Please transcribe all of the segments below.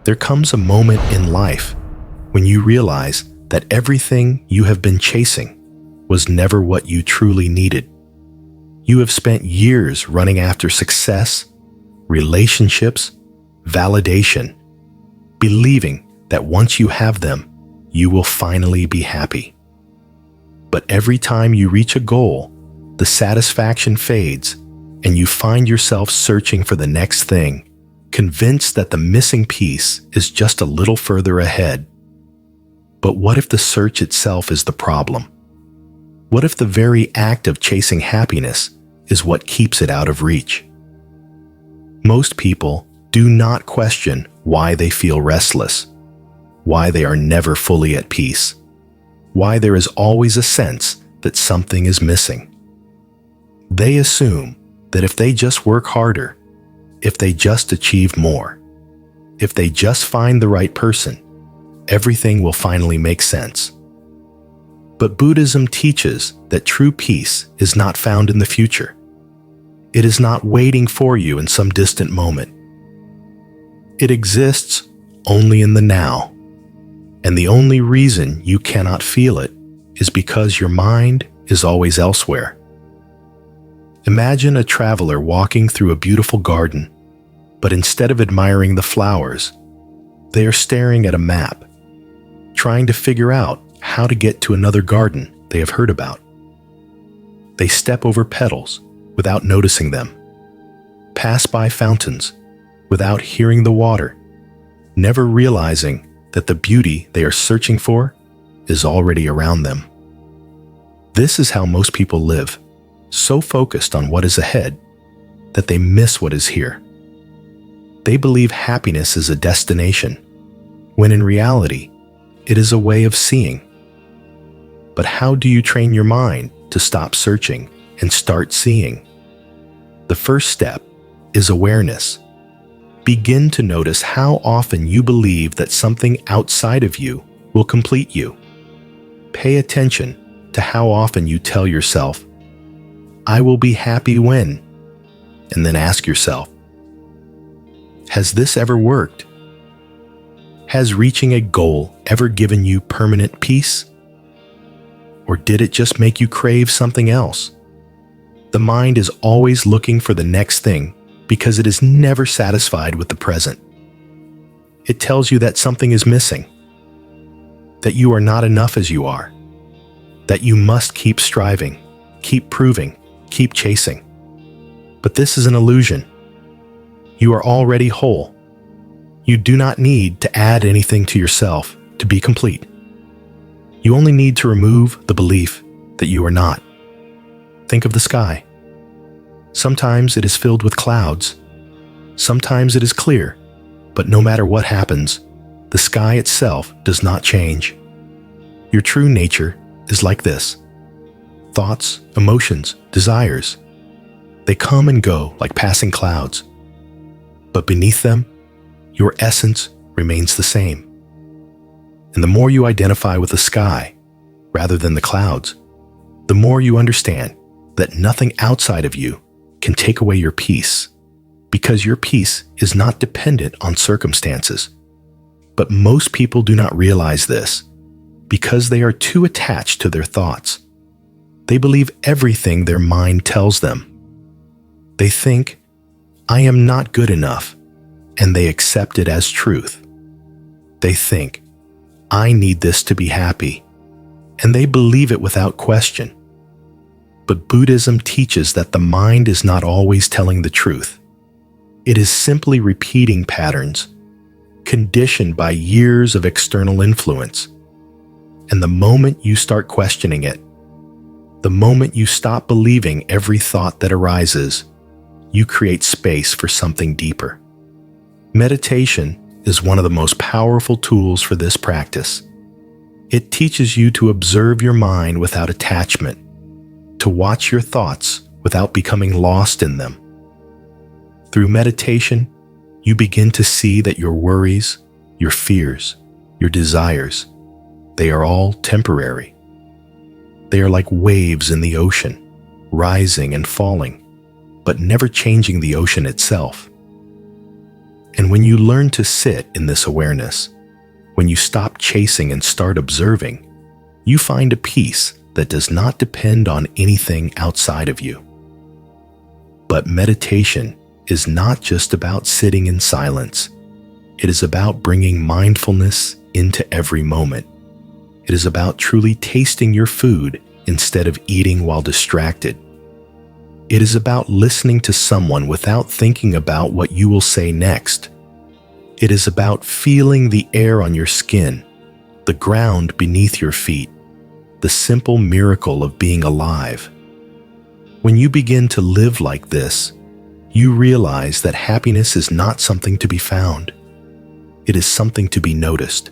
There comes a moment in life when you realize that everything you have been chasing was never what you truly needed. You have spent years running after success, relationships, validation, believing that once you have them, you will finally be happy. But every time you reach a goal, the satisfaction fades and you find yourself searching for the next thing, convinced that the missing piece is just a little further ahead. But what if the search itself is the problem? What if the very act of chasing happiness is what keeps it out of reach? Most people do not question why they feel restless, why they are never fully at peace, why there is always a sense that something is missing. They assume that if they just work harder, if they just achieve more, if they just find the right person, everything will finally make sense. But Buddhism teaches that true peace is not found in the future. It is not waiting for you in some distant moment. It exists only in the now, and the only reason you cannot feel it is because your mind is always elsewhere. Imagine a traveler walking through a beautiful garden, but instead of admiring the flowers, they are staring at a map, trying to figure out how to get to another garden they have heard about. They step over petals without noticing them, pass by fountains without hearing the water, never realizing that the beauty they are searching for is already around them. This is how most people live, so focused on what is ahead that they miss what is here. They believe happiness is a destination, when in reality, it is a way of seeing. But how do you train your mind to stop searching and start seeing? The first step is awareness. Begin to notice how often you believe that something outside of you will complete you. Pay attention to how often you tell yourself, "I will be happy when," and then ask yourself, has this ever worked? Has reaching a goal ever given you permanent peace? Or did it just make you crave something else? The mind is always looking for the next thing because it is never satisfied with the present. It tells you that something is missing, that you are not enough as you are, that you must keep striving, keep proving, keep chasing. But this is an illusion. You are already whole. You do not need to add anything to yourself to be complete. You only need to remove the belief that you are not. Think of the sky. Sometimes it is filled with clouds. Sometimes it is clear, but no matter what happens, the sky itself does not change. Your true nature is like this. Thoughts, emotions, desires. They come and go like passing clouds. But beneath them, your essence remains the same. And the more you identify with the sky, rather than the clouds, the more you understand that nothing outside of you can take away your peace, because your peace is not dependent on circumstances. But most people do not realize this, because they are too attached to their thoughts. They believe everything their mind tells them. They think, "I am not good enough," and they accept it as truth. They think, "I need this to be happy," and they believe it without question. But Buddhism teaches that the mind is not always telling the truth. It is simply repeating patterns, conditioned by years of external influence. And the moment you start questioning it, the moment you stop believing every thought that arises, you create space for something deeper. Meditation is one of the most powerful tools for this practice. It teaches you to observe your mind without attachment, to watch your thoughts without becoming lost in them. Through meditation, you begin to see that your worries, your fears, your desires, they are all temporary. They are like waves in the ocean, rising and falling, but never changing the ocean itself. And when you learn to sit in this awareness, when you stop chasing and start observing, you find a peace that does not depend on anything outside of you. But meditation is not just about sitting in silence. It is about bringing mindfulness into every moment. It is about truly tasting your food instead of eating while distracted. It is about listening to someone without thinking about what you will say next. It is about feeling the air on your skin, the ground beneath your feet, the simple miracle of being alive. When you begin to live like this, you realize that happiness is not something to be found. It is something to be noticed.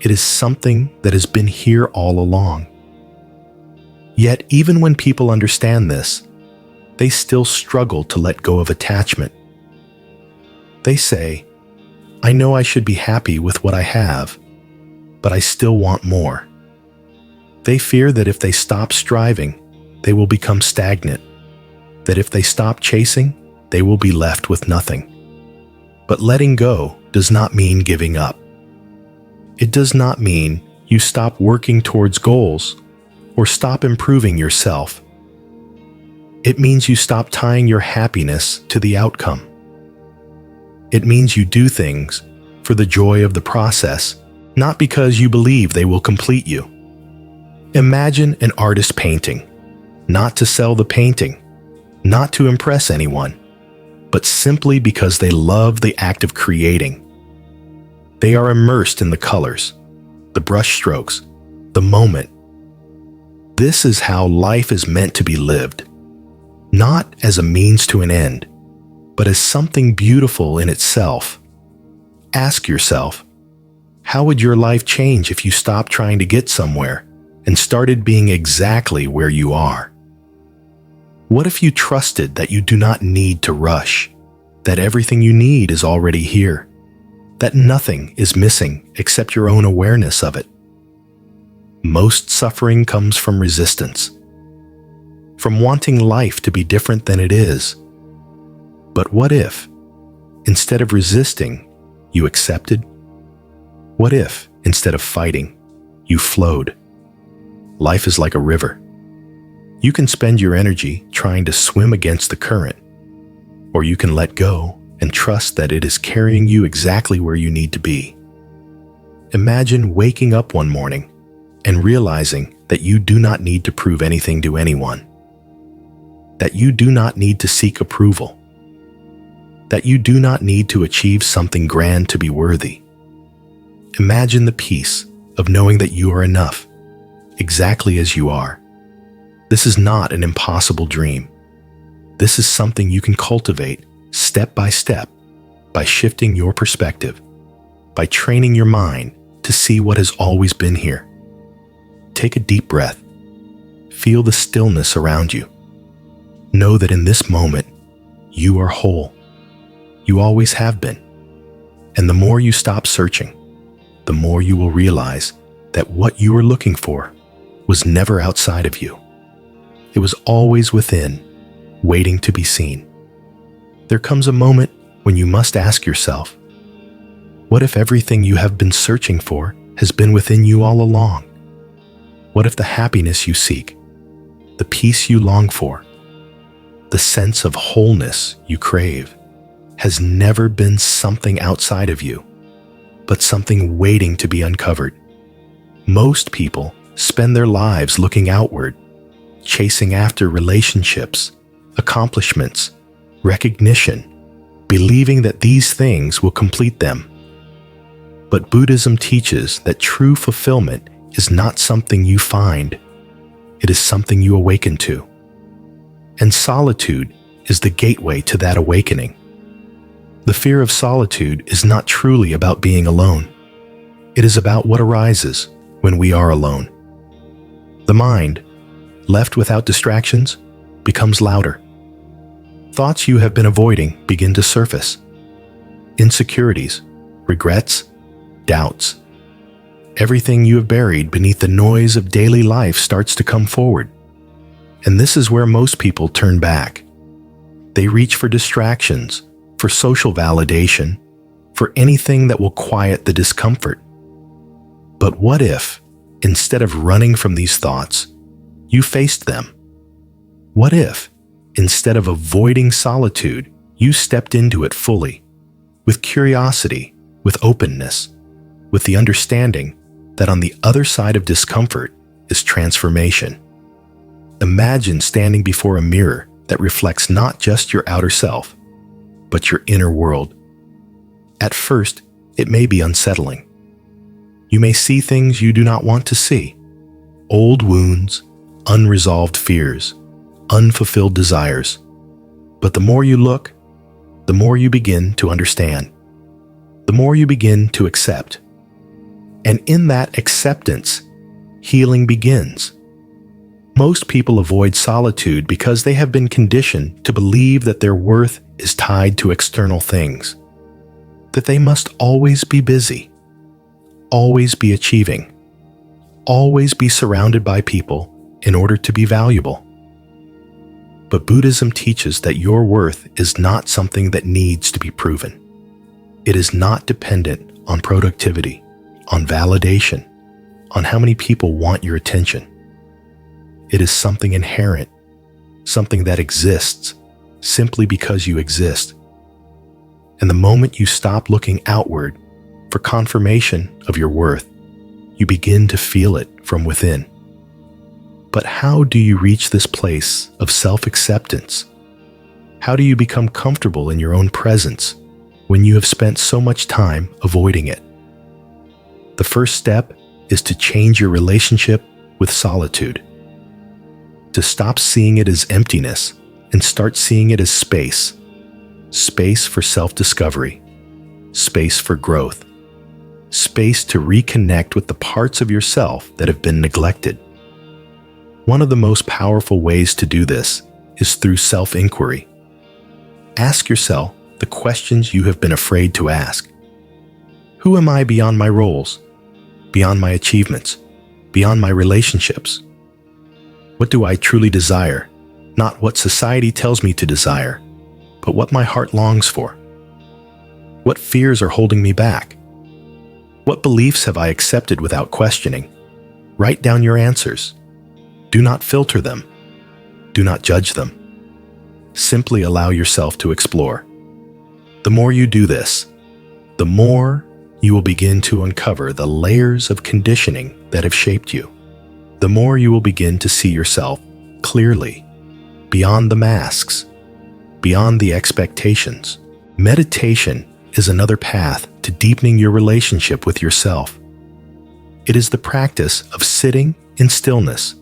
It is something that has been here all along. Yet, even when people understand this, they still struggle to let go of attachment. They say, "I know I should be happy with what I have, but I still want more." They fear that if they stop striving, they will become stagnant, that if they stop chasing, they will be left with nothing. But letting go does not mean giving up. It does not mean you stop working towards goals or stop improving yourself. It means you stop tying your happiness to the outcome. It means you do things for the joy of the process, not because you believe they will complete you. Imagine an artist painting, not to sell the painting, not to impress anyone, but simply because they love the act of creating. They are immersed in the colors, the brushstrokes, the moment. This is how life is meant to be lived, not as a means to an end, but as something beautiful in itself. Ask yourself, how would your life change if you stopped trying to get somewhere and started being exactly where you are? What if you trusted that you do not need to rush, that everything you need is already here, that nothing is missing except your own awareness of it? Most suffering comes from resistance, from wanting life to be different than it is. But what if, instead of resisting, you accepted? What if, instead of fighting, you flowed? Life is like a river. You can spend your energy trying to swim against the current, or you can let go and trust that it is carrying you exactly where you need to be. Imagine waking up one morning and realizing that you do not need to prove anything to anyone, that you do not need to seek approval, that you do not need to achieve something grand to be worthy. Imagine the peace of knowing that you are enough, exactly as you are. This is not an impossible dream. This is something you can cultivate step by step by shifting your perspective, by training your mind to see what has always been here. Take a deep breath. Feel the stillness around you. Know that in this moment, you are whole. You always have been. And the more you stop searching, the more you will realize that what you were looking for was never outside of you. It was always within, waiting to be seen. There comes a moment when you must ask yourself, what if everything you have been searching for has been within you all along? What if the happiness you seek, the peace you long for, the sense of wholeness you crave, has never been something outside of you, but something waiting to be uncovered? Most people spend their lives looking outward, chasing after relationships, accomplishments, recognition, believing that these things will complete them. But Buddhism teaches that true fulfillment is not something you find, it is something you awaken to. And solitude is the gateway to that awakening. The fear of solitude is not truly about being alone. It is about what arises when we are alone. The mind, left without distractions, becomes louder. Thoughts you have been avoiding begin to surface. Insecurities, regrets, doubts. Everything you have buried beneath the noise of daily life starts to come forward. And this is where most people turn back. They reach for distractions, for for social validation, for anything that will quiet the discomfort. But what if, instead of running from these thoughts, you faced them? What if, instead of avoiding solitude, you stepped into it fully, with curiosity, with openness, with the understanding that on the other side of discomfort is transformation? Imagine standing before a mirror that reflects not just your outer self, but your inner world. At first, it may be unsettling. You may see things you do not want to see: old wounds, unresolved fears, unfulfilled desires. But the more you look, the more you begin to understand, the more you begin to accept. And in that acceptance, healing begins. Most people avoid solitude because they have been conditioned to believe that their worth is tied to external things, that they must always be busy, always be achieving, always be surrounded by people in order to be valuable. But Buddhism teaches that your worth is not something that needs to be proven. It is not dependent on productivity, on validation, on how many people want your attention. It is something inherent, something that exists simply because you exist. And the moment you stop looking outward for confirmation of your worth, you begin to feel it from within. But how do you reach this place of self-acceptance? How do you become comfortable in your own presence when you have spent so much time avoiding it? The first step is to change your relationship with solitude. To stop seeing it as emptiness and start seeing it as space. Space for self-discovery. Space for growth. Space to reconnect with the parts of yourself that have been neglected. One of the most powerful ways to do this is through self-inquiry. Ask yourself the questions you have been afraid to ask. Who am I beyond my roles, beyond my achievements, beyond my relationships? What do I truly desire? Not what society tells me to desire, but what my heart longs for. What fears are holding me back? What beliefs have I accepted without questioning? Write down your answers. Do not filter them. Do not judge them. Simply allow yourself to explore. The more you do this, the more you will begin to uncover the layers of conditioning that have shaped you. The more you will begin to see yourself clearly, beyond the masks, beyond the expectations. Meditation is another path to deepening your relationship with yourself. It is the practice of sitting in stillness,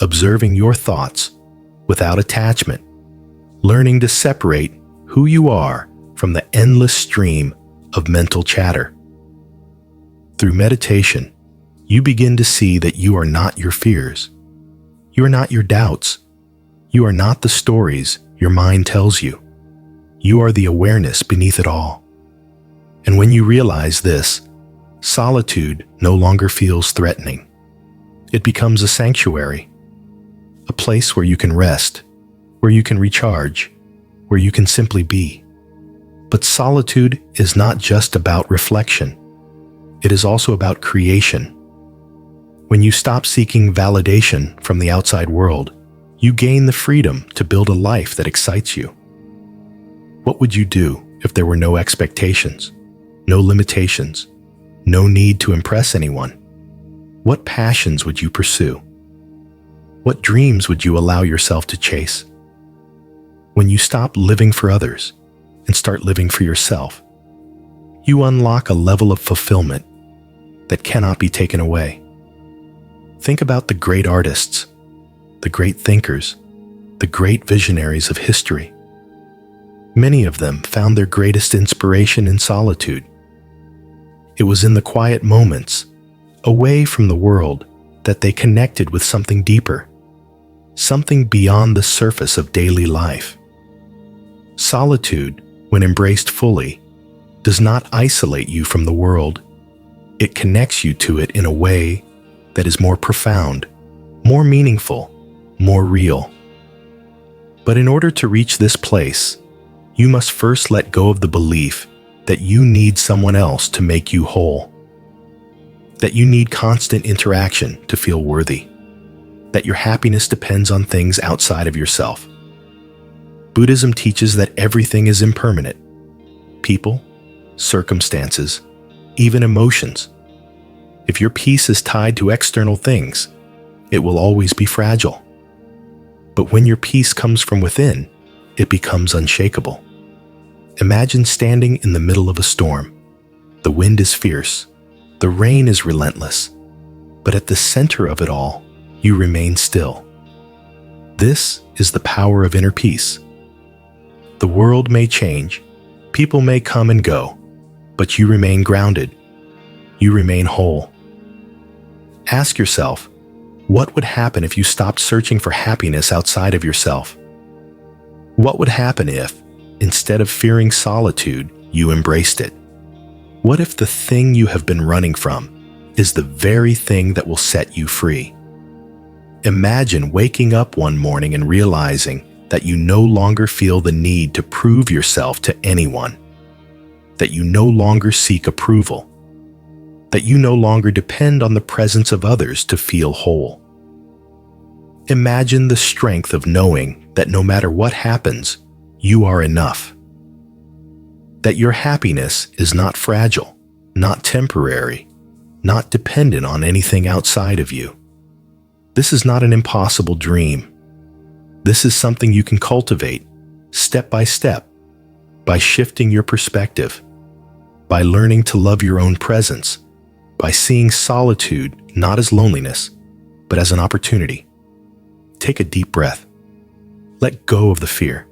observing your thoughts without attachment, learning to separate who you are from the endless stream of mental chatter. Through meditation, you begin to see that you are not your fears. You are not your doubts. You are not the stories your mind tells you. You are the awareness beneath it all. And when you realize this, solitude no longer feels threatening. It becomes a sanctuary, a place where you can rest, where you can recharge, where you can simply be. But solitude is not just about reflection. It is also about creation. When you stop seeking validation from the outside world, you gain the freedom to build a life that excites you. What would you do if there were no expectations, no limitations, no need to impress anyone? What passions would you pursue? What dreams would you allow yourself to chase? When you stop living for others and start living for yourself, you unlock a level of fulfillment that cannot be taken away. Think about the great artists, the great thinkers, the great visionaries of history. Many of them found their greatest inspiration in solitude. It was in the quiet moments, away from the world, that they connected with something deeper, something beyond the surface of daily life. Solitude, when embraced fully, does not isolate you from the world. It connects you to it in a way that is more profound, more meaningful, more real. But in order to reach this place, you must first let go of the belief that you need someone else to make you whole, that you need constant interaction to feel worthy, that your happiness depends on things outside of yourself. Buddhism teaches that everything is impermanent. People, circumstances, even emotions. If your peace is tied to external things, it will always be fragile. But when your peace comes from within, it becomes unshakable. Imagine standing in the middle of a storm. The wind is fierce, the rain is relentless, but at the center of it all, you remain still. This is the power of inner peace. The world may change, people may come and go, but you remain grounded. You remain whole. Ask yourself, what would happen if you stopped searching for happiness outside of yourself? What would happen if, instead of fearing solitude, you embraced it? What if the thing you have been running from is the very thing that will set you free? Imagine waking up one morning and realizing that you no longer feel the need to prove yourself to anyone, that you no longer seek approval, that you no longer depend on the presence of others to feel whole. Imagine the strength of knowing that no matter what happens, you are enough, that your happiness is not fragile, not temporary, not dependent on anything outside of you. This is not an impossible dream. This is something you can cultivate step by step, by shifting your perspective, by learning to love your own presence, by seeing solitude not as loneliness, but as an opportunity. Take a deep breath. Let go of the fear.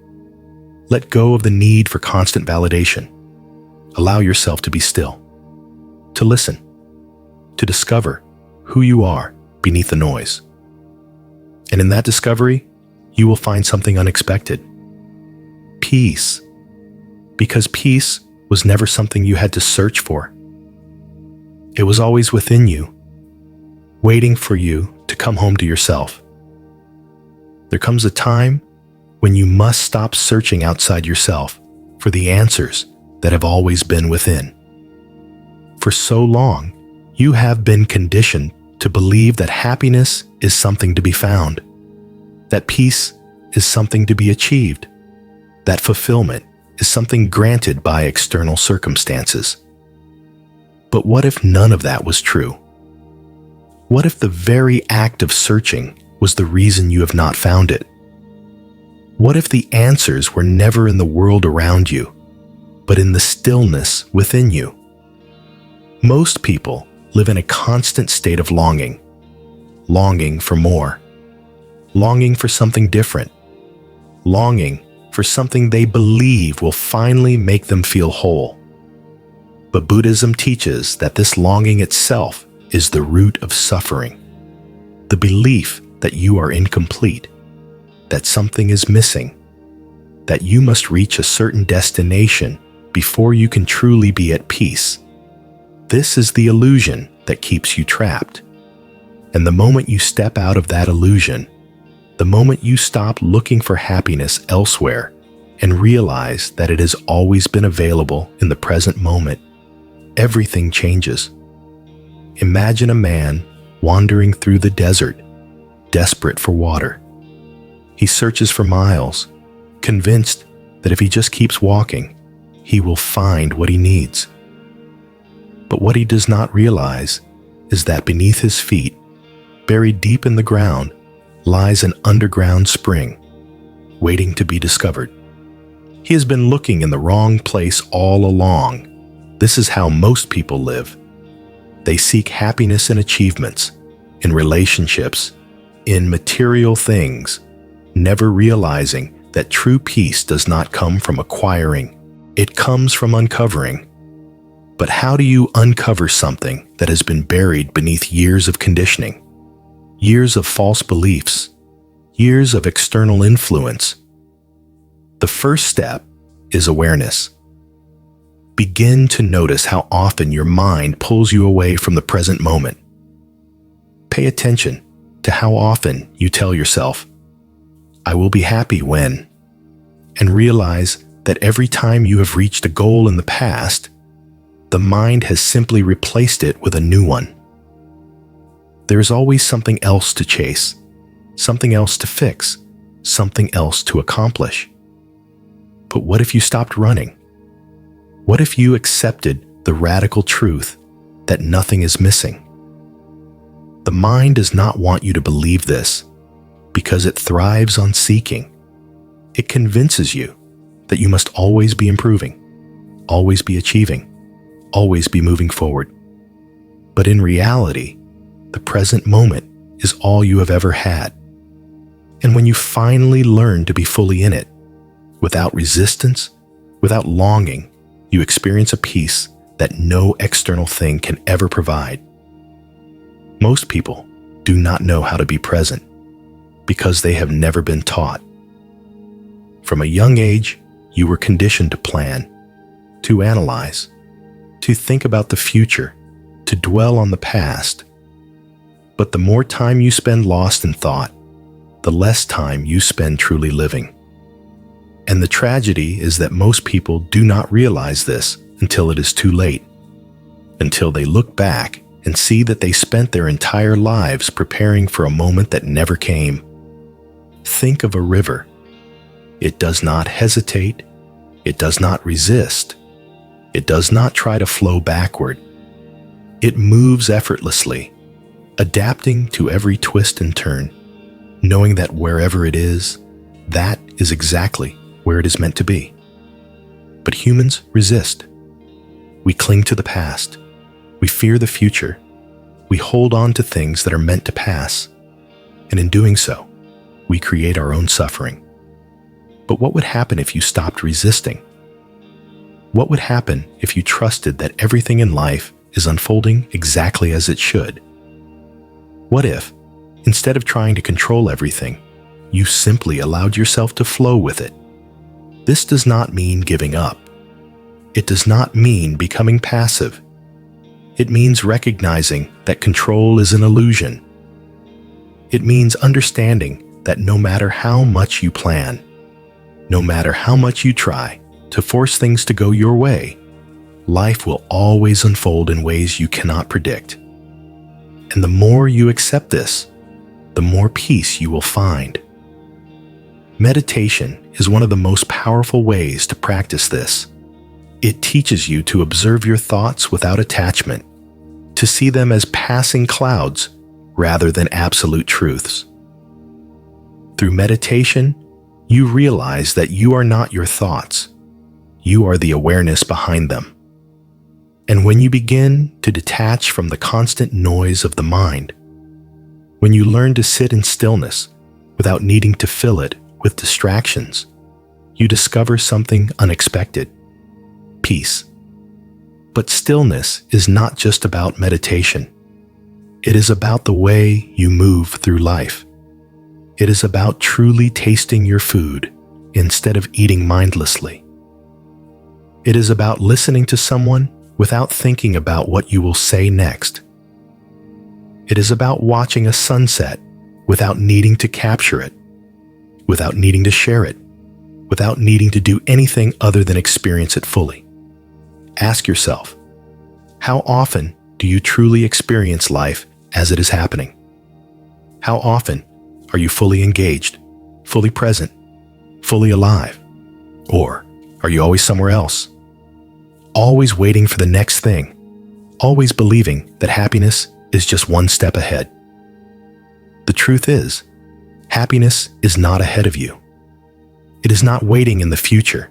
Let go of the need for constant validation. Allow yourself to be still, to listen, to discover who you are beneath the noise. And in that discovery, you will find something unexpected. Peace. Because peace was never something you had to search for. It was always within you, waiting for you to come home to yourself. There comes a time when you must stop searching outside yourself for the answers that have always been within. For so long, you have been conditioned to believe that happiness is something to be found, that peace is something to be achieved, that fulfillment is something granted by external circumstances. But what if none of that was true? What if the very act of searching was the reason you have not found it? What if the answers were never in the world around you, but in the stillness within you? Most people live in a constant state of longing for more, longing for something different, longing for something they believe will finally make them feel whole. But Buddhism teaches that this longing itself is the root of suffering, the belief that you are incomplete, that something is missing, that you must reach a certain destination before you can truly be at peace. This is the illusion that keeps you trapped. And the moment you step out of that illusion, the moment you stop looking for happiness elsewhere and realize that it has always been available in the present moment, everything changes. Imagine a man wandering through the desert, desperate for water. He searches for miles, convinced that if he just keeps walking, he will find what he needs. But what he does not realize is that beneath his feet, buried deep in the ground, lies an underground spring, waiting to be discovered. He has been looking in the wrong place all along. This is how most people live. They seek happiness in achievements, in relationships, in material things, never realizing that true peace does not come from acquiring. It comes from uncovering. But how do you uncover something that has been buried beneath years of conditioning, years of false beliefs, years of external influence? The first step is awareness. Begin to notice how often your mind pulls you away from the present moment. Pay attention to how often you tell yourself, "I will be happy when," and realize that every time you have reached a goal in the past, the mind has simply replaced it with a new one. There is always something else to chase, something else to fix, something else to accomplish. But what if you stopped running? What if you accepted the radical truth that nothing is missing? The mind does not want you to believe this because it thrives on seeking. It convinces you that you must always be improving, always be achieving, always be moving forward. But in reality, the present moment is all you have ever had. And when you finally learn to be fully in it, without resistance, without longing, you experience a peace that no external thing can ever provide. Most people do not know how to be present because they have never been taught. From a young age, you were conditioned to plan, to analyze, to think about the future, to dwell on the past. But the more time you spend lost in thought, the less time you spend truly living. And the tragedy is that most people do not realize this until it is too late, until they look back and see that they spent their entire lives preparing for a moment that never came. Think of a river. It does not hesitate. It does not resist. It does not try to flow backward. It moves effortlessly, adapting to every twist and turn, knowing that wherever it is, that is exactly where it is meant to be. But humans resist. We cling to the past. We fear the future. We hold on to things that are meant to pass. And in doing so, we create our own suffering. But what would happen if you stopped resisting? What would happen if you trusted that everything in life is unfolding exactly as it should? What if, instead of trying to control everything, you simply allowed yourself to flow with it? This does not mean giving up. It does not mean becoming passive. It means recognizing that control is an illusion. It means understanding that no matter how much you plan, no matter how much you try to force things to go your way, life will always unfold in ways you cannot predict. And the more you accept this, the more peace you will find. Meditation is one of the most powerful ways to practice this. It teaches you to observe your thoughts without attachment, to see them as passing clouds rather than absolute truths. Through meditation, you realize that you are not your thoughts. You are the awareness behind them. And when you begin to detach from the constant noise of the mind, when you learn to sit in stillness without needing to fill it with distractions, you discover something unexpected: peace. But stillness is not just about meditation. It is about the way you move through life. It is about truly tasting your food instead of eating mindlessly. It is about listening to someone without thinking about what you will say next. It is about watching a sunset without needing to capture it, without needing to share it, without needing to do anything other than experience it fully. Ask yourself, how often do you truly experience life as it is happening? How often are you fully engaged, fully present, fully alive? Or are you always somewhere else? Always waiting for the next thing, always believing that happiness is just one step ahead. The truth is, happiness is not ahead of you. It is not waiting in the future.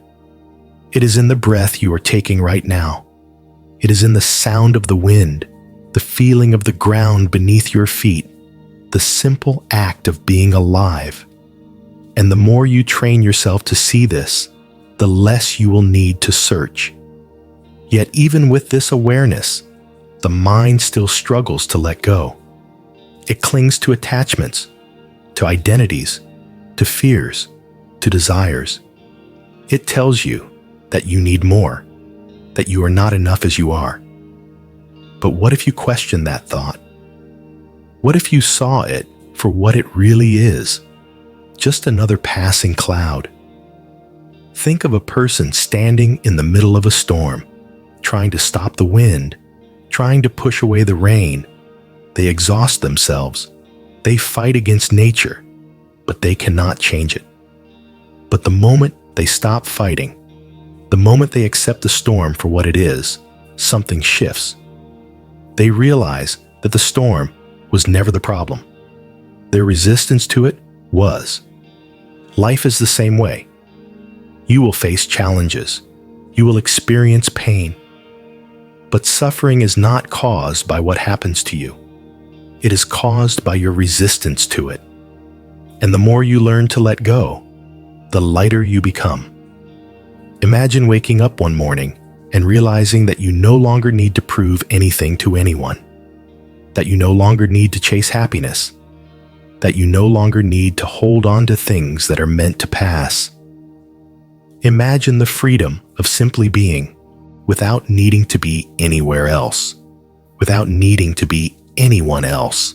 It is in the breath you are taking right now. It is in the sound of the wind, the feeling of the ground beneath your feet, the simple act of being alive. And the more you train yourself to see this, the less you will need to search. Yet even with this awareness, the mind still struggles to let go. It clings to attachments, to identities, to fears, to desires. It tells you that you need more, that you are not enough as you are. But what if you question that thought? What if you saw it for what it really is? Just another passing cloud. Think of a person standing in the middle of a storm, trying to stop the wind, trying to push away the rain. They exhaust themselves. They fight against nature, but they cannot change it. But the moment they stop fighting, the moment they accept the storm for what it is, something shifts. They realize that the storm was never the problem. Their resistance to it was. Life is the same way. You will face challenges. You will experience pain. But suffering is not caused by what happens to you. It is caused by your resistance to it. And the more you learn to let go, the lighter you become. Imagine waking up one morning and realizing that you no longer need to prove anything to anyone, that you no longer need to chase happiness, that you no longer need to hold on to things that are meant to pass. Imagine the freedom of simply being without needing to be anywhere else, without needing to be anyone else.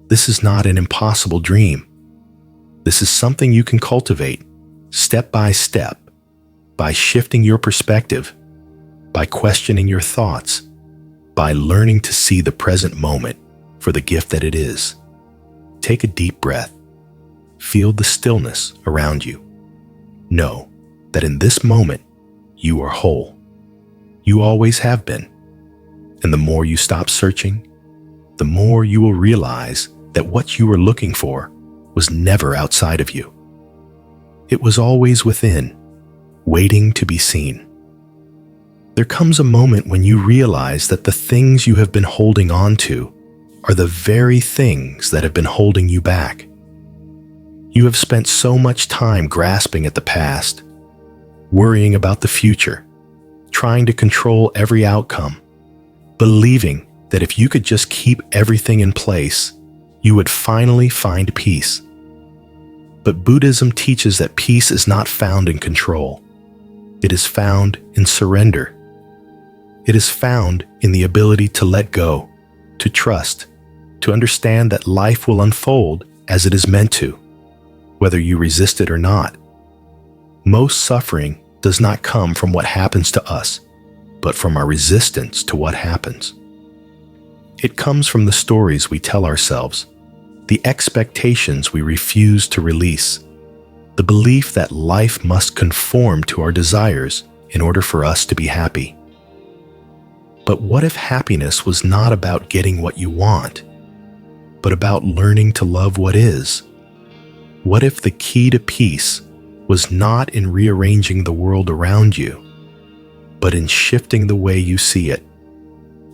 This is not an impossible dream. This is something you can cultivate step by step, by shifting your perspective, by questioning your thoughts, by learning to see the present moment for the gift that it is. Take a deep breath. Feel the stillness around you. Know that in this moment, you are whole. You always have been. And the more you stop searching, the more you will realize that what you were looking for was never outside of you. It was always within, waiting to be seen. There comes a moment when you realize that the things you have been holding on to are the very things that have been holding you back. You have spent so much time grasping at the past, worrying about the future, trying to control every outcome, believing that if you could just keep everything in place, you would finally find peace. But Buddhism teaches that peace is not found in control. It is found in surrender. It is found in the ability to let go, to trust, to understand that life will unfold as it is meant to, whether you resist it or not. Most suffering does not come from what happens to us, but from our resistance to what happens. It comes from the stories we tell ourselves, the expectations we refuse to release, the belief that life must conform to our desires in order for us to be happy. But what if happiness was not about getting what you want, but about learning to love what is? What if the key to peace was not in rearranging the world around you, but in shifting the way you see it?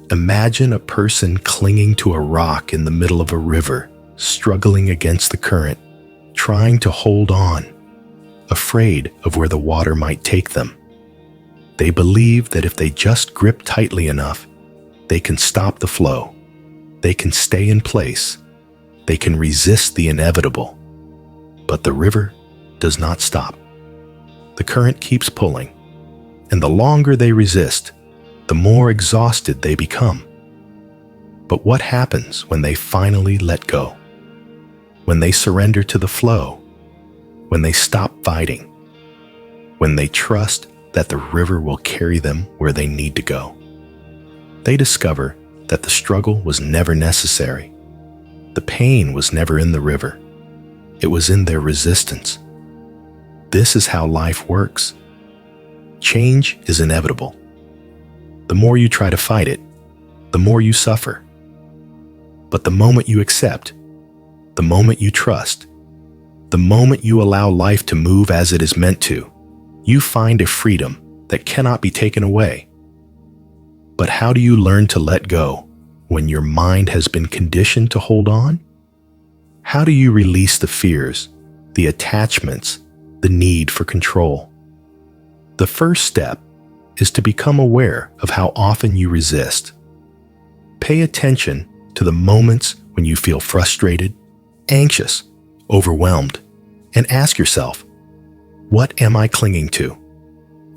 Imagine a person clinging to a rock in the middle of a river, struggling against the current, trying to hold on, afraid of where the water might take them. They believe that if they just grip tightly enough, they can stop the flow. They can stay in place. They can resist the inevitable. But the river does not stop. The current keeps pulling, and the longer they resist, the more exhausted they become. But what happens when they finally let go? When they surrender to the flow? When they stop fighting? When they trust that the river will carry them where they need to go? They discover that the struggle was never necessary. The pain was never in the river. It was in their resistance. This is how life works. Change is inevitable. The more you try to fight it, the more you suffer. But the moment you accept, the moment you trust, the moment you allow life to move as it is meant to, you find a freedom that cannot be taken away. But how do you learn to let go when your mind has been conditioned to hold on? How do you release the fears, the attachments, the need for control? The first step is to become aware of how often you resist. Pay attention to the moments when you feel frustrated, anxious, overwhelmed, and ask yourself, what am I clinging to?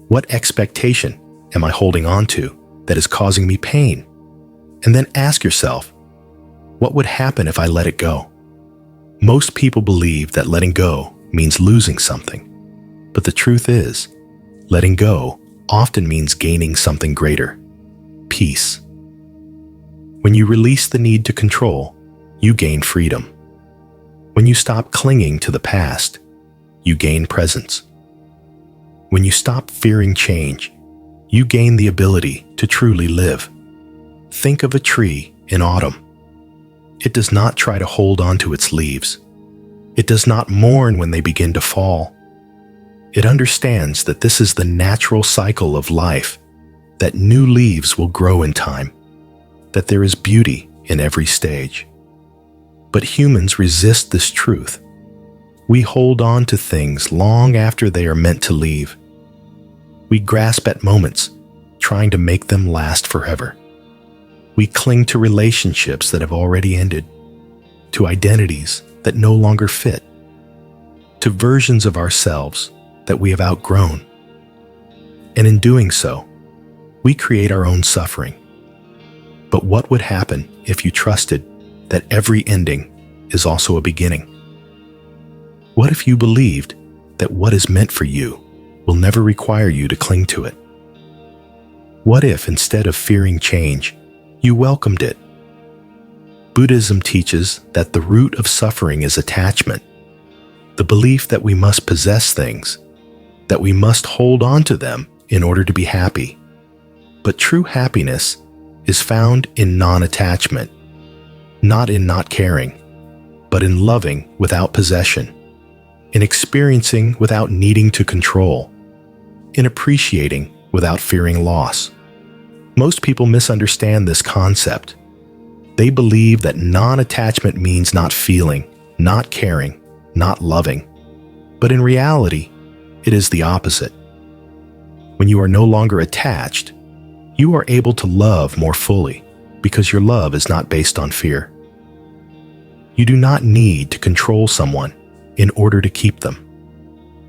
What expectation am I holding on to that is causing me pain? And then ask yourself, what would happen if I let it go? Most people believe that letting go means losing something, But the truth is, letting go often means gaining something greater: peace. When you release the need to control, you gain freedom. When you stop clinging to the past, you gain presence. When you stop fearing change, you gain the ability to truly live. Think of a tree in autumn. It does not try to hold on to its leaves. It does not mourn when they begin to fall. It understands that this is the natural cycle of life, that new leaves will grow in time, that there is beauty in every stage. But humans resist this truth. We hold on to things long after they are meant to leave. We grasp at moments, trying to make them last forever. We cling to relationships that have already ended, to identities that no longer fit, to versions of ourselves that we have outgrown. And in doing so, we create our own suffering. But what would happen if you trusted that every ending is also a beginning? What if you believed that what is meant for you will never require you to cling to it? What if, instead of fearing change, you welcomed it? Buddhism teaches that the root of suffering is attachment, the belief that we must possess things, that we must hold on to them in order to be happy. But true happiness is found in non-attachment, not in not caring, but in loving without possession, in experiencing without needing to control, in appreciating without fearing loss. Most people misunderstand this concept. They believe that non-attachment means not feeling, not caring, not loving. But in reality, it is the opposite. When you are no longer attached, you are able to love more fully because your love is not based on fear. You do not need to control someone in order to keep them.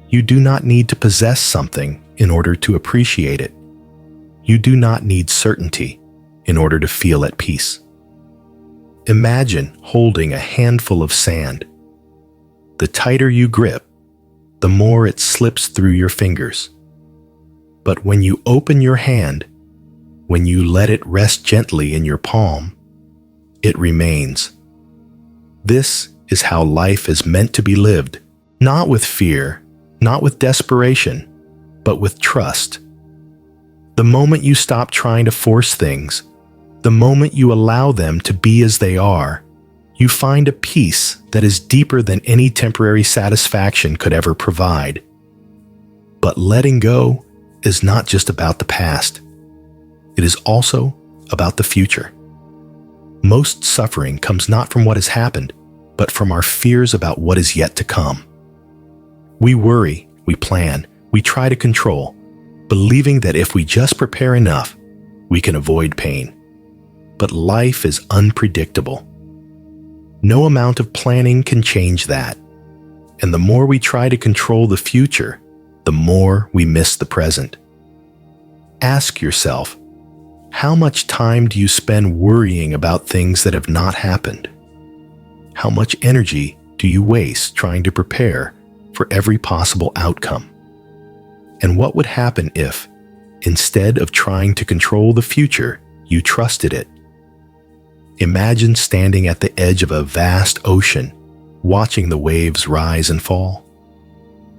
You do not need to possess something in order to appreciate it. You do not need certainty in order to feel at peace. Imagine holding a handful of sand. The tighter you grip, the more it slips through your fingers. But when you open your hand, when you let it rest gently in your palm, it remains. This is how life is meant to be lived, not with fear, not with desperation, but with trust. The moment you stop trying to force things, the moment you allow them to be as they are, you find a peace that is deeper than any temporary satisfaction could ever provide. But letting go is not just about the past. It is also about the future. Most suffering comes not from what has happened, but from our fears about what is yet to come. We worry, we plan, we try to control, believing that if we just prepare enough, we can avoid pain. But life is unpredictable. No amount of planning can change that. And the more we try to control the future, the more we miss the present. Ask yourself, how much time do you spend worrying about things that have not happened? How much energy do you waste trying to prepare for every possible outcome? And what would happen if, instead of trying to control the future, you trusted it? Imagine standing at the edge of a vast ocean, watching the waves rise and fall.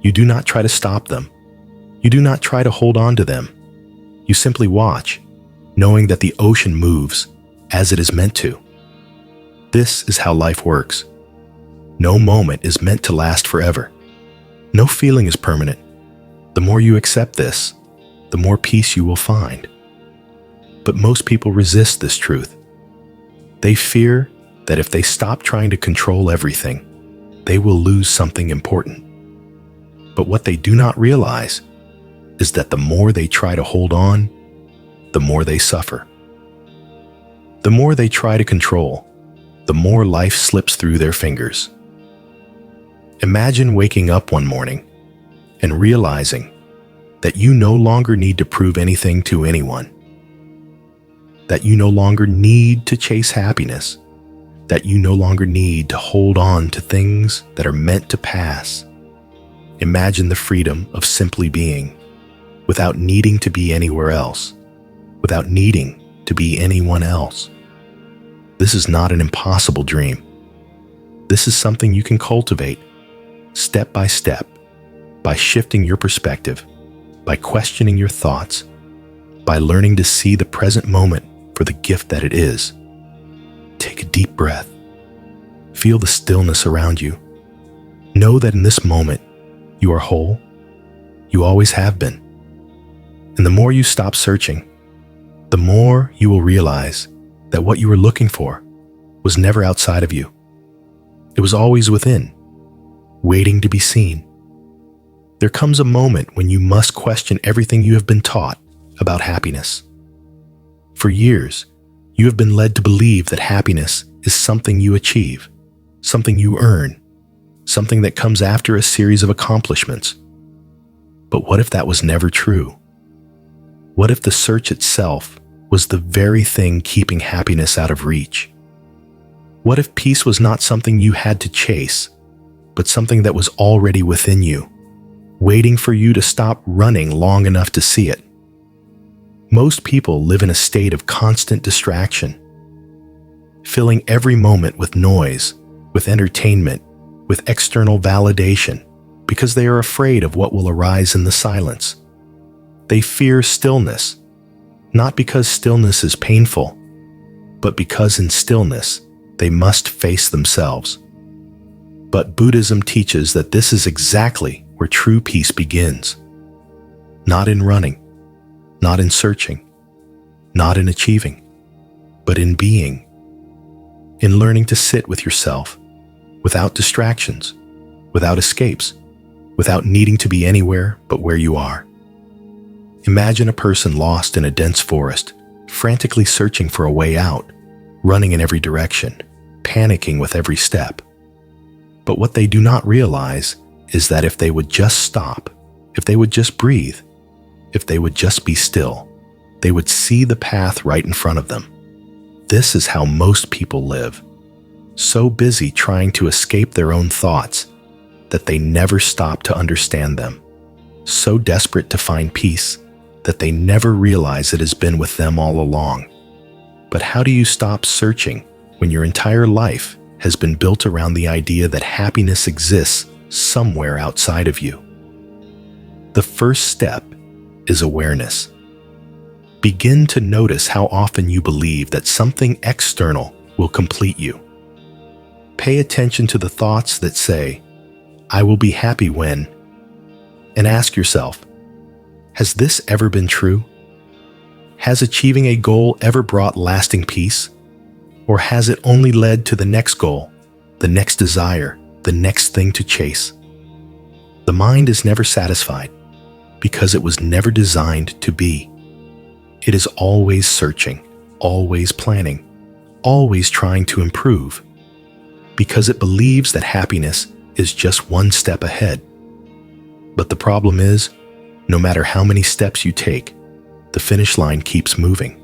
You do not try to stop them. You do not try to hold on to them. You simply watch, knowing that the ocean moves as it is meant to. This is how life works. No moment is meant to last forever. No feeling is permanent. The more you accept this, the more peace you will find. But most people resist this truth. They fear that if they stop trying to control everything, they will lose something important. But what they do not realize is that the more they try to hold on, the more they suffer. The more they try to control, the more life slips through their fingers. Imagine waking up one morning and realizing that you no longer need to prove anything to anyone, that you no longer need to chase happiness, that you no longer need to hold on to things that are meant to pass. Imagine the freedom of simply being, without needing to be anywhere else, without needing to be anyone else. This is not an impossible dream. This is something you can cultivate, step by step, by shifting your perspective, by questioning your thoughts, by learning to see the present moment for the gift that it is. Take a deep breath. Feel the stillness around you. Know that in this moment, you are whole. You always have been. And the more you stop searching, the more you will realize that what you were looking for was never outside of you. It was always within, waiting to be seen. There comes a moment when you must question everything you have been taught about happiness. For years, you have been led to believe that happiness is something you achieve, something you earn, something that comes after a series of accomplishments. But what if that was never true? What if the search itself was the very thing keeping happiness out of reach? What if peace was not something you had to chase, but something that was already within you, waiting for you to stop running long enough to see it? Most people live in a state of constant distraction, filling every moment with noise, with entertainment, with external validation, because they are afraid of what will arise in the silence. They fear stillness, not because stillness is painful, but because in stillness they must face themselves. But Buddhism teaches that this is exactly where true peace begins. Not in running, not in searching, not in achieving, but in being. In learning to sit with yourself, without distractions, without escapes, without needing to be anywhere but where you are. Imagine a person lost in a dense forest, frantically searching for a way out, running in every direction, panicking with every step. But what they do not realize is that if they would just stop, if they would just breathe, if they would just be still, they would see the path right in front of them. This is how most people live, so busy trying to escape their own thoughts that they never stop to understand them, so desperate to find peace that they never realize it has been with them all along. But how do you stop searching when your entire life has been built around the idea that happiness exists somewhere outside of you? The first step is awareness. Begin to notice how often you believe that something external will complete you. Pay attention to the thoughts that say, "I will be happy when," and ask yourself, has this ever been true? Has achieving a goal ever brought lasting peace? Or has it only led to the next goal, the next desire, the next thing to chase? The mind is never satisfied because it was never designed to be. It is always searching, always planning, always trying to improve, because it believes that happiness is just one step ahead. But the problem is, no matter how many steps you take, the finish line keeps moving.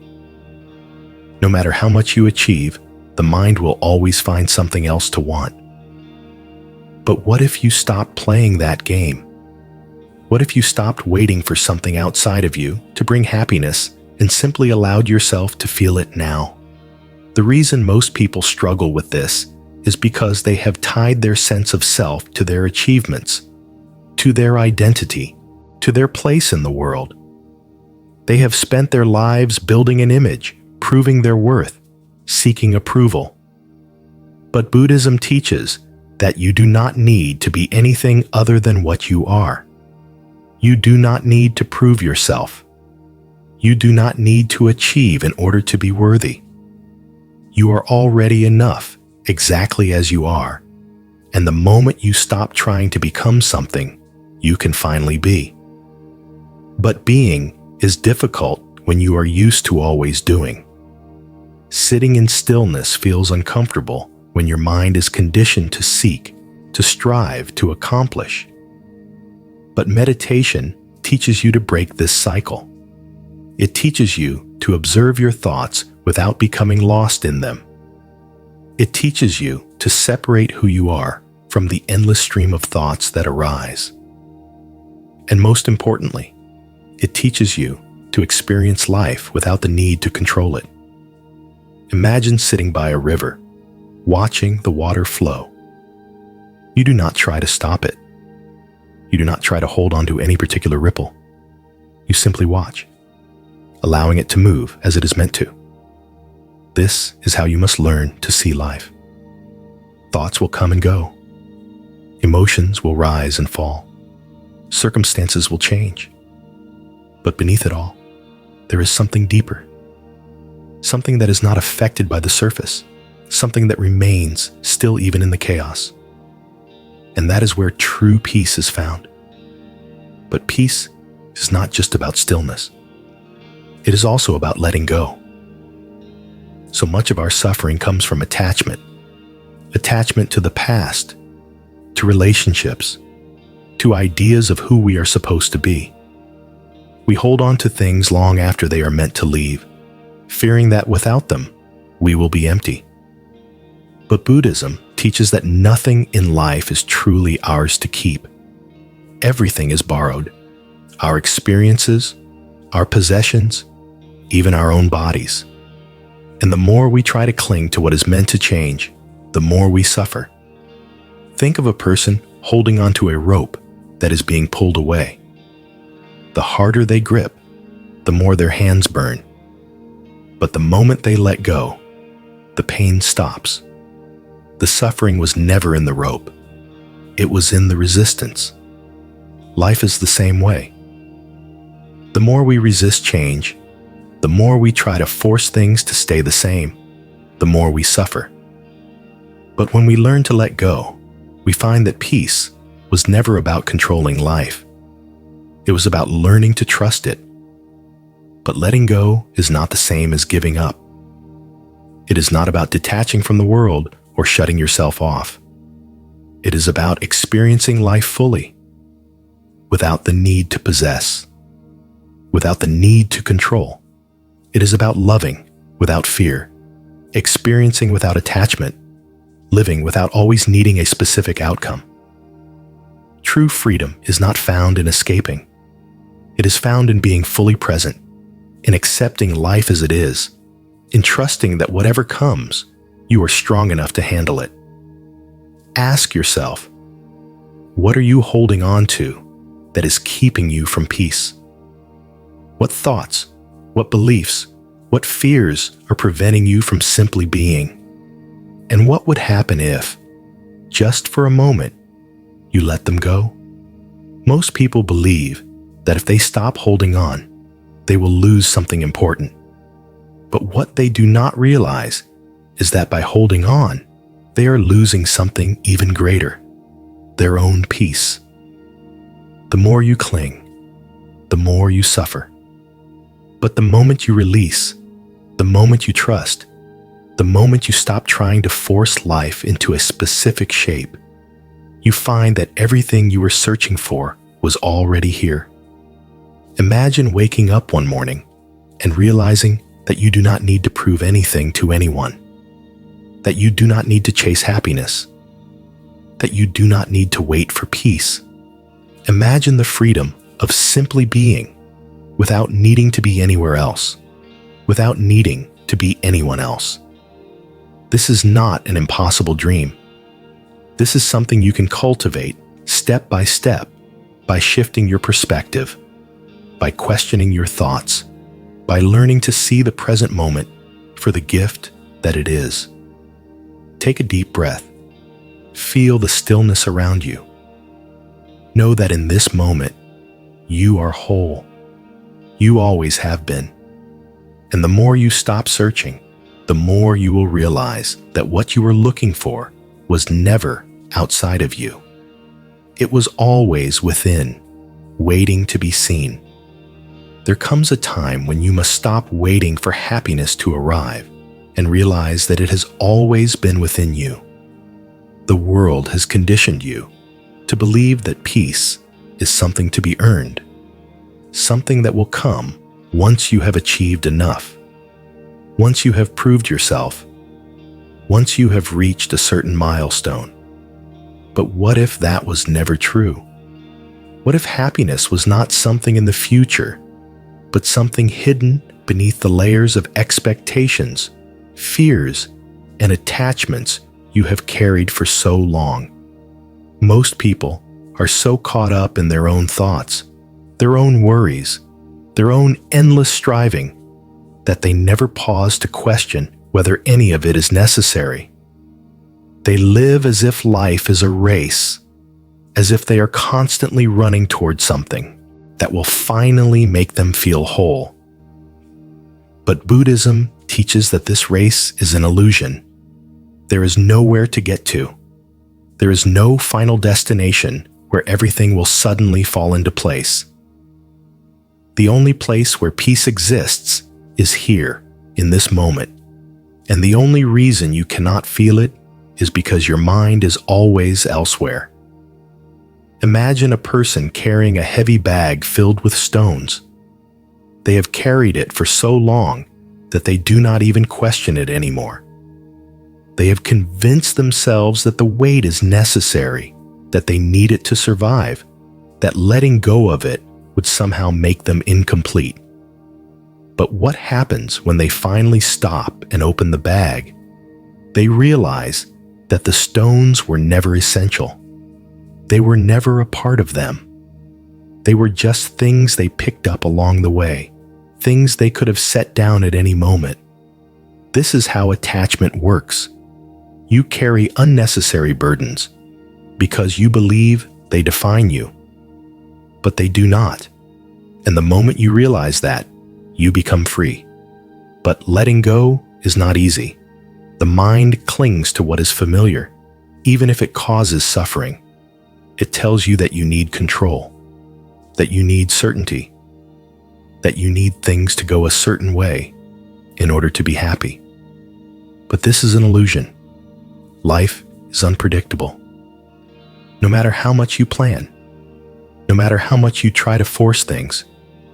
No matter how much you achieve, the mind will always find something else to want. But what if you stopped playing that game? What if you stopped waiting for something outside of you to bring happiness and simply allowed yourself to feel it now? The reason most people struggle with this is because they have tied their sense of self to their achievements, to their identity, to their place in the world. They have spent their lives building an image, proving their worth, seeking approval. But Buddhism teaches that you do not need to be anything other than what you are. You do not need to prove yourself. You do not need to achieve in order to be worthy. You are already enough, exactly as you are, and the moment you stop trying to become something, you can finally be. But being is difficult when you are used to always doing. Sitting in stillness feels uncomfortable when your mind is conditioned to seek, to strive, to accomplish. But meditation teaches you to break this cycle. It teaches you to observe your thoughts without becoming lost in them. It teaches you to separate who you are from the endless stream of thoughts that arise. And most importantly, it teaches you to experience life without the need to control it. Imagine sitting by a river, watching the water flow. You do not try to stop it. You do not try to hold on to any particular ripple. You simply watch, allowing it to move as it is meant to. This is how you must learn to see life. Thoughts will come and go. Emotions will rise and fall. Circumstances will change. But beneath it all, there is something deeper. Something that is not affected by the surface. Something that remains still even in the chaos. And that is where true peace is found. But peace is not just about stillness. It is also about letting go. So much of our suffering comes from attachment. Attachment to the past, to relationships, to ideas of who we are supposed to be. We hold on to things long after they are meant to leave, fearing that without them, we will be empty. But Buddhism teaches that nothing in life is truly ours to keep. Everything is borrowed. Our experiences, our possessions, even our own bodies. And the more we try to cling to what is meant to change, the more we suffer. Think of a person holding onto a rope that is being pulled away. The harder they grip, the more their hands burn. But the moment they let go, the pain stops. The suffering was never in the rope. It was in the resistance. Life is the same way. The more we resist change, the more we try to force things to stay the same, the more we suffer. But when we learn to let go, we find that peace was never about controlling life. It was about learning to trust it. But letting go is not the same as giving up. It is not about detaching from the world or shutting yourself off. It is about experiencing life fully, without the need to possess, without the need to control. It is about loving without fear, experiencing without attachment, living without always needing a specific outcome. True freedom is not found in escaping. It is found in being fully present, in accepting life as it is, in trusting that whatever comes, you are strong enough to handle it. Ask yourself, what are you holding on to that is keeping you from peace? What thoughts, what beliefs, what fears are preventing you from simply being? And what would happen if, just for a moment, you let them go? Most people believe that if they stop holding on, they will lose something important. But what they do not realize is that by holding on, they are losing something even greater, their own peace. The more you cling, the more you suffer. But the moment you release, the moment you trust, the moment you stop trying to force life into a specific shape, you find that everything you were searching for was already here. Imagine waking up one morning and realizing that you do not need to prove anything to anyone, that you do not need to chase happiness, that you do not need to wait for peace. Imagine the freedom of simply being without needing to be anywhere else, without needing to be anyone else. This is not an impossible dream. This is something you can cultivate step by step by shifting your perspective, by questioning your thoughts, by learning to see the present moment for the gift that it is. Take a deep breath. Feel the stillness around you. Know that in this moment, you are whole. You always have been. And the more you stop searching, the more you will realize that what you were looking for was never outside of you. It was always within, waiting to be seen. There comes a time when you must stop waiting for happiness to arrive and realize that it has always been within you. The world has conditioned you to believe that peace is something to be earned, something that will come once you have achieved enough, once you have proved yourself, once you have reached a certain milestone. But what if that was never true? What if happiness was not something in the future, but something hidden beneath the layers of expectations, fears, and attachments you have carried for so long? Most people are so caught up in their own thoughts, their own worries, their own endless striving, that they never pause to question whether any of it is necessary. They live as if life is a race, as if they are constantly running towards something that will finally make them feel whole. But Buddhism teaches that this race is an illusion. There is nowhere to get to. There is no final destination where everything will suddenly fall into place. The only place where peace exists is here, in this moment. And the only reason you cannot feel it is because your mind is always elsewhere. Imagine a person carrying a heavy bag filled with stones. They have carried it for so long that they do not even question it anymore. They have convinced themselves that the weight is necessary, that they need it to survive, that letting go of it would somehow make them incomplete. But what happens when they finally stop and open the bag? They realize that the stones were never essential. They were never a part of them. They were just things they picked up along the way, things they could have set down at any moment. This is how attachment works. You carry unnecessary burdens because you believe they define you, but they do not. And the moment you realize that, you become free. But letting go is not easy. The mind clings to what is familiar, even if it causes suffering. It tells you that you need control, that you need certainty, that you need things to go a certain way in order to be happy. But this is an illusion. Life is unpredictable. No matter how much you plan, no matter how much you try to force things,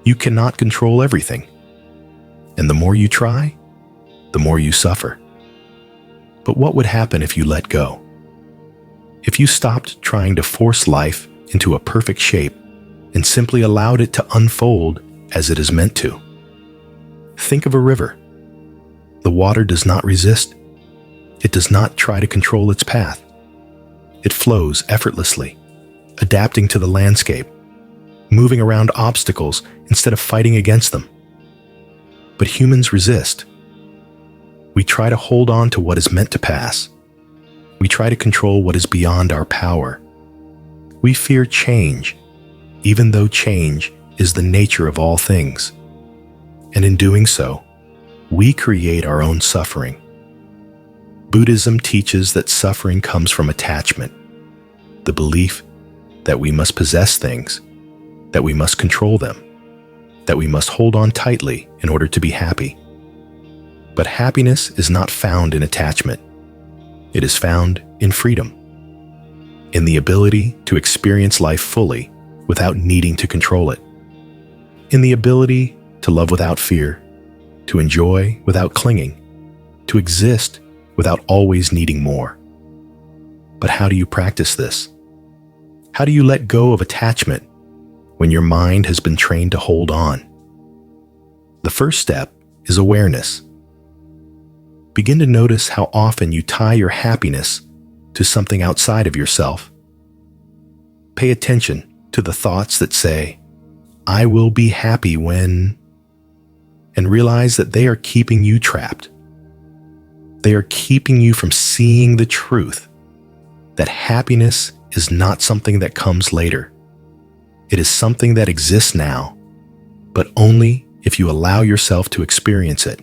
you cannot control everything. And the more you try, the more you suffer. But what would happen if you let go? If you stopped trying to force life into a perfect shape and simply allowed it to unfold as it is meant to? Think of a river. The water does not resist. It does not try to control its path. It flows effortlessly, adapting to the landscape, moving around obstacles instead of fighting against them. But humans resist. We try to hold on to what is meant to pass. We try to control what is beyond our power. We fear change, even though change is the nature of all things. And in doing so, we create our own suffering. Buddhism teaches that suffering comes from attachment, the belief that we must possess things, that we must control them, that we must hold on tightly in order to be happy. But happiness is not found in attachment. It is found in freedom, in the ability to experience life fully without needing to control it, in the ability to love without fear, to enjoy without clinging, to exist without always needing more. But how do you practice this? How do you let go of attachment when your mind has been trained to hold on? The first step is awareness. Begin to notice how often you tie your happiness to something outside of yourself. Pay attention to the thoughts that say, "I will be happy when," and realize that they are keeping you trapped. They are keeping you from seeing the truth that happiness is not something that comes later. It is something that exists now, but only if you allow yourself to experience it.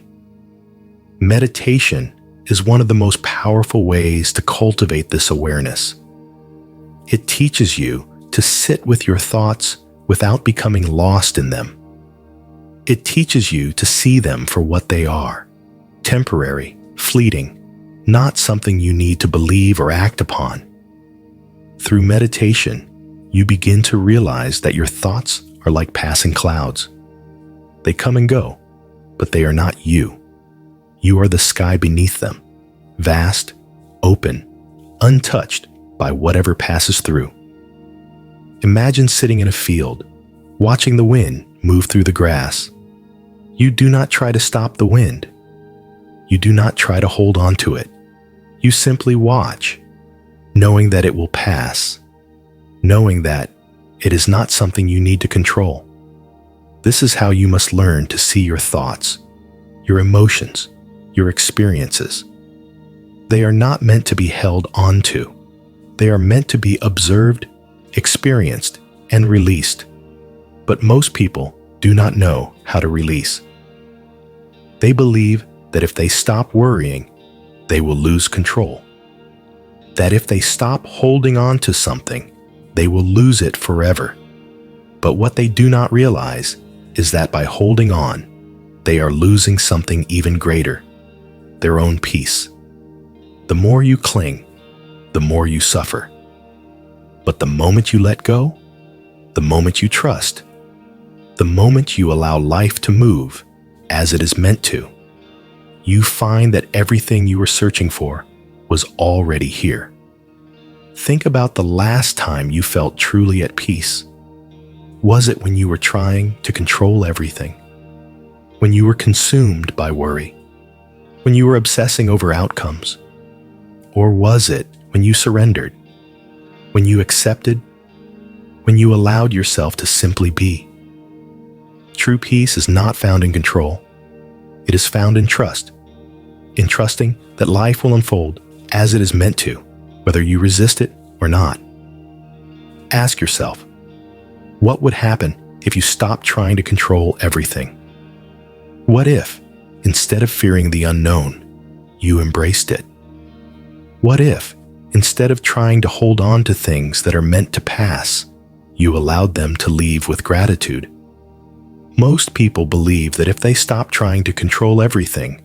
Meditation is one of the most powerful ways to cultivate this awareness. It teaches you to sit with your thoughts without becoming lost in them. It teaches you to see them for what they are, temporary, fleeting, not something you need to believe or act upon. Through meditation, you begin to realize that your thoughts are like passing clouds. They come and go, but they are not you. You are the sky beneath them, vast, open, untouched by whatever passes through. Imagine sitting in a field, watching the wind move through the grass. You do not try to stop the wind. You do not try to hold on to it. You simply watch, knowing that it will pass, knowing that it is not something you need to control. This is how you must learn to see your thoughts, your emotions, your experiences. They are not meant to be held onto. They are meant to be observed, experienced, and released. But most people do not know how to release. They believe that if they stop worrying, they will lose control. That if they stop holding on to something, they will lose it forever. But what they do not realize is that by holding on, they are losing something even greater, their own peace. The more you cling, the more you suffer. But the moment you let go, the moment you trust, the moment you allow life to move as it is meant to, you find that everything you were searching for was already here. Think about the last time you felt truly at peace. Was it when you were trying to control everything? When you were consumed by worry? When you were obsessing over outcomes? Or was it when you surrendered? When you accepted? When you allowed yourself to simply be? True peace is not found in control. It is found in trust. In trusting that life will unfold as it is meant to, whether you resist it or not. Ask yourself, what would happen if you stopped trying to control everything? What if, instead of fearing the unknown, you embraced it? What if, instead of trying to hold on to things that are meant to pass, you allowed them to leave with gratitude? Most people believe that if they stop trying to control everything,